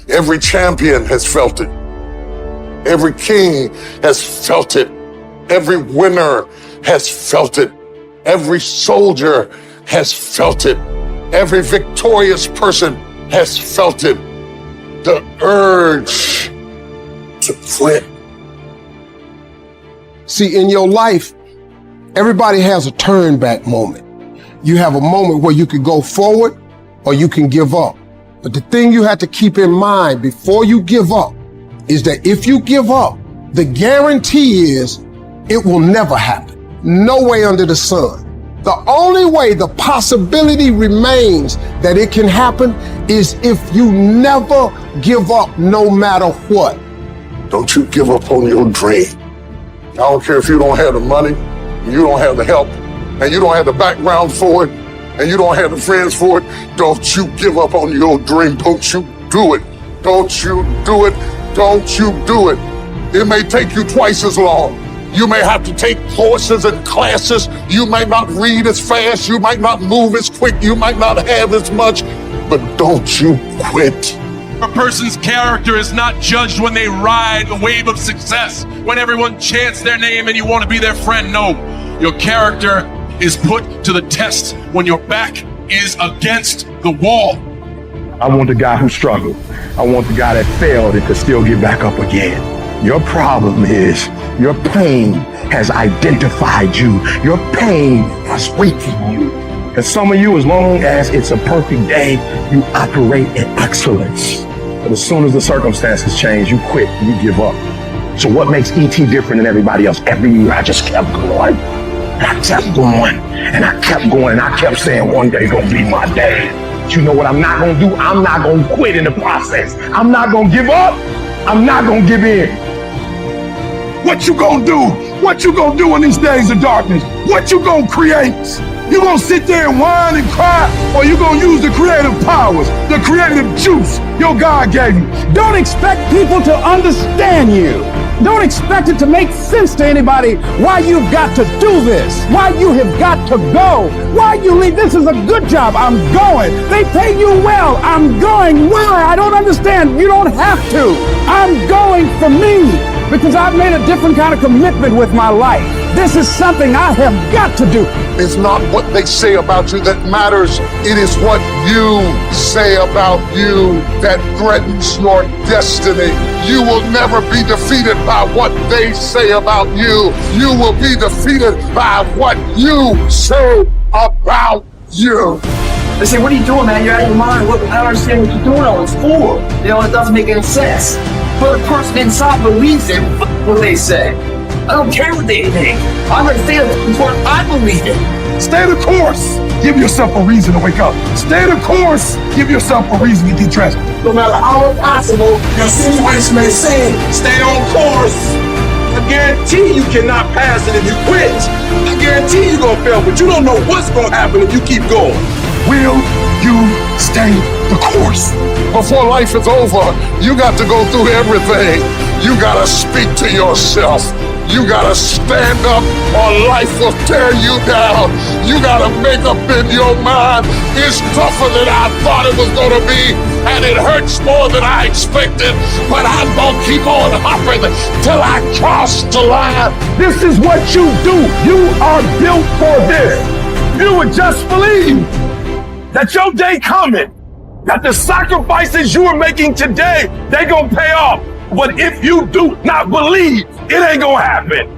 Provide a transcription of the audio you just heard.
Every champion has felt it. Every king has felt it. Every winner has felt it. Every soldier has felt it. Every victorious person has felt it. The urge to quit. See, in your life, everybody has a turn back moment. You have a moment where you can go forward or you can give up. But the thing you have to keep in mind before you give up is that if you give up, the guarantee is it will never happen. No way under the sun. The only way the possibility remains that it can happen is if you never give up no matter what. Don't you give up on your dream. I don't care if you don't have the money, you don't have the help, and you don't have the background for it, and you don't have the friends for it. Don't you give up on your dream. Don't you do it. Don't you do it. Don't you do it. It may take you twice as long. You may have to take courses and classes. You might not read as fast. You might not move as quick. You might not have as much, but don't you quit. A person's character is not judged when they ride the wave of success, when everyone chants their name and you want to be their friend. No, your character is put to the test when your back is against the wall. I want the guy who struggled. I want the guy that failed and could still get back up again. Your problem is your pain has identified you. Your pain has weakened you. And some of you, as long as it's a perfect day, you operate in excellence. But as soon as the circumstances change, you quit, you give up. So what makes E.T. different than everybody else? Every year I just kept going. And I kept going. And I kept going. And I kept saying one day gonna be my day. But you know what I'm not gonna do? I'm not gonna quit in the process. I'm not gonna give up. I'm not gonna give in. What you gonna do? What you gonna do in these days of darkness? What you gonna create? You gonna sit there and whine and cry, or you gonna use the creative powers, the creative juice your God gave you? Don't expect people to understand you. Don't expect it to make sense to anybody why you've got to do this, why you have got to go, why you leave. This is a good job. I'm going. They pay you well. I'm going. Why? I don't understand. You don't have to. I'm going for me. Because I've made a different kind of commitment with my life. This is something I have got to do. It's not what they say about you that matters. It is what you say about you that threatens your destiny. You will never be defeated by what they say about you. You will be defeated by what you say about you. They say, what are you doing, man? You're out of your mind. Look, I don't understand what you're doing all this for. You know, it doesn't make any sense. But the person inside believes it. What they say. I don't care what they think. I'm going to stand for what I believe in. Stay the course. Give yourself a reason to wake up. Stay the course. Give yourself a reason to get dressed. No matter how impossible your situation may seem, Stay on course. I guarantee you cannot pass it if you quit. I guarantee you're gonna fail, but you don't know what's gonna happen if you keep going. Will you stay the course? Before life is over, you got to go through everything. You got to speak to yourself. You got to stand up or life will tear you down. You got to make up in your mind. It's tougher than I thought it was going to be, and it hurts more than I expected, but I'm going to keep on hopping till I cross the line. This is what you do. You are built for this. You would just believe that your day coming, that the sacrifices you are making today, they gonna pay off. But if you do not believe, it ain't gonna happen.